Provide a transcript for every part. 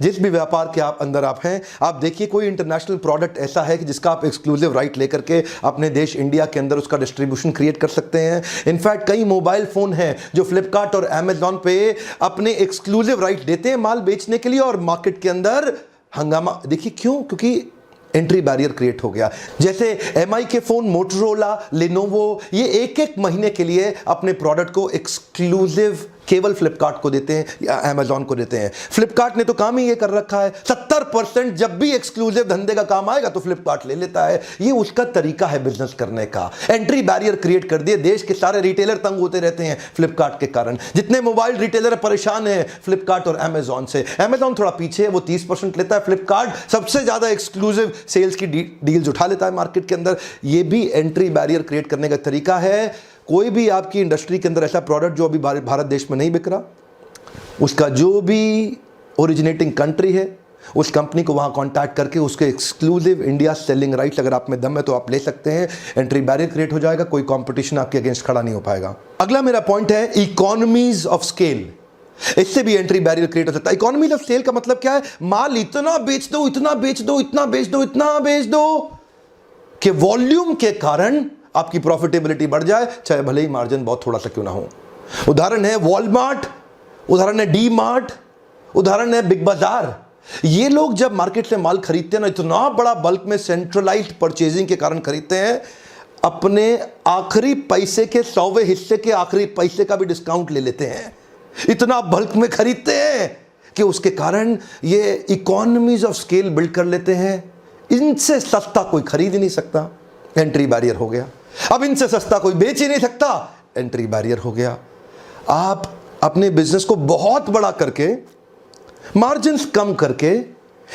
जिस भी व्यापार के अंदर आप हैं, आप देखिए कोई इंटरनेशनल प्रोडक्ट ऐसा है कि जिसका आप एक्सक्लूसिव राइट लेकर के अपने देश इंडिया के अंदर उसका डिस्ट्रीब्यूशन क्रिएट कर सकते हैं। इनफैक्ट कई मोबाइल फोन हैं जो फ्लिपकार्ट और अमेजॉन पे अपने एक्सक्लूसिव राइट देते हैं माल बेचने के लिए, और मार्केट के अंदर हंगामा देखिए क्यों, क्योंकि एंट्री बैरियर क्रिएट हो गया। जैसे एमआई के फोन, मोटोरोला, लेनोवो, ये एक एक महीने के लिए अपने प्रोडक्ट को एक्सक्लूसिव केवल फ्लिपकार्ट को देते हैं या अमेजॉन को देते हैं। फ्लिपकार्ट ने तो काम ही ये कर रखा है, 70% जब भी एक्सक्लूसिव धंधे का काम आएगा तो फ्लिपकार्ट ले लेता है। ये उसका तरीका है बिजनेस करने का। एंट्री बैरियर क्रिएट कर दिए, देश के सारे रिटेलर तंग होते रहते हैं फ्लिपकार्ट के कारण। जितने मोबाइल रिटेलर परेशान हैं फ्लिपकार्ट और अमेजॉन से। अमेजॉन थोड़ा पीछे है, वो 30% लेता है, फ्लिपकार्ट सबसे ज्यादा एक्सक्लूसिव सेल्स की डील्स उठा लेता है मार्केट के अंदर। ये भी एंट्री बैरियर क्रिएट करने का तरीका है। कोई भी आपकी इंडस्ट्री के अंदर ऐसा प्रोडक्ट जो अभी भारत देश में नहीं बिक रहा, उसका जो भी ओरिजिनेटिंग कंट्री है उस कंपनी को वहां कांटेक्ट करके उसके एक्सक्लूसिव इंडिया सेलिंग राइट्स, अगर आप में दम है तो आप ले सकते हैं। एंट्री बैरियर क्रिएट हो जाएगा, कोई कंपटीशन आपके अगेंस्ट खड़ा नहीं हो पाएगा। अगला मेरा पॉइंट है इकोनॉमीज ऑफ स्केल। इससे भी एंट्री बैरियर क्रिएट हो सकता है। इकोनॉमीज ऑफ स्केल का मतलब क्या है? माल इतना बेच दो, इतना बेच दो, इतना बेच दो, इतना बेच दो कि वॉल्यूम के कारण आपकी प्रॉफिटेबिलिटी बढ़ जाए, चाहे भले ही मार्जिन बहुत थोड़ा सा क्यों ना हो। उदाहरण है वॉलमार्ट, उदाहरण है डी मार्ट, उदाहरण है बिग बाजार। ये लोग जब मार्केट से माल खरीदते हैं ना, इतना बड़ा बल्क में सेंट्रलाइज्ड परचेजिंग के कारण खरीदते हैं, अपने आखिरी पैसे के 100वें हिस्से के आखिरी पैसे का भी डिस्काउंट ले लेते हैं। इतना बल्क में खरीदते हैं कि उसके कारण ये इकोनॉमीज ऑफ स्केल बिल्ड कर लेते हैं। इनसे सस्ता कोई खरीद ही नहीं सकता, एंट्री बैरियर हो गया। अब इनसे सस्ता कोई बेच ही नहीं सकता, एंट्री बैरियर हो गया। आप अपने बिजनेस को बहुत बड़ा करके, मार्जिन्स कम करके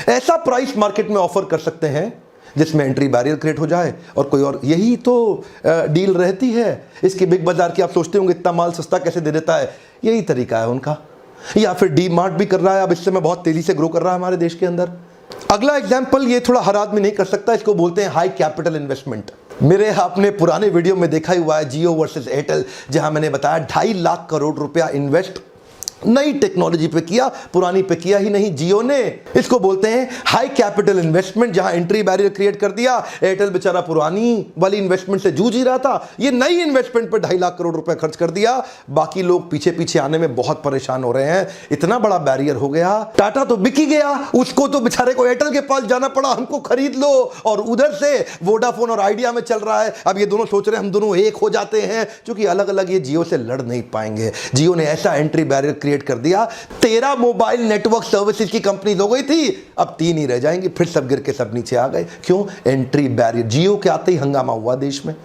ऐसा प्राइस मार्केट में ऑफर कर सकते हैं जिसमें एंट्री बैरियर क्रिएट हो जाए और कोई और। यही तो डील रहती है इसकी बिग बाजार की। आप सोचते होंगे इतना माल सस्ता कैसे दे देता है, यही तरीका है उनका। या फिर डी मार्ट भी कर रहा है, अब इससे में बहुत तेजी से ग्रो कर रहा है हमारे देश के अंदर। अगला एग्जाम्पल, ये थोड़ा हर आदमी नहीं कर सकता, इसको बोलते हैं हाई कैपिटल इन्वेस्टमेंट। मेरे आपने पुराने वीडियो में देखा ही हुआ है जियो वर्सेस एयरटेल, जहां मैंने बताया 2.5 लाख करोड़ रुपया इन्वेस्ट नई टेक्नोलॉजी पे किया, पुरानी पे किया ही नहीं जियो ने। इसको बोलते हैं हाई कैपिटल इन्वेस्टमेंट, जहां एंट्री बैरियर क्रिएट कर दिया। एयरटेल बेचारा पुरानी वाली इन्वेस्टमेंट से जूझ ही रहा था, ये नई इन्वेस्टमेंट पे 2.5 लाख करोड़ रुपए खर्च कर दिया। बाकी लोग पीछे पीछे आने में बहुत परेशान हो रहे हैं, इतना बड़ा बैरियर हो गया। टाटा तो बिक ही गया, उसको तो बेचारे को एयरटेल के पास जाना पड़ा, हमको खरीद लो। और उधर से वोडाफोन और आइडिया में चल रहा है। अब ये दोनों सोच रहे हैं हम दोनों एक हो जाते हैं, क्योंकि अलग अलग ये जियो से लड़ नहीं पाएंगे। जियो ने ऐसा एंट्री बैरियर क्रिएट कर दिया, 13 मोबाइल नेटवर्क सर्विसेज की कंपनी हो गई थी, अब 3 ही रह जाएंगी। फिर सब गिर के सब नीचे आ गए। क्यों? Entry barrier. जियो के आते ही हंगामा हुआ देश में।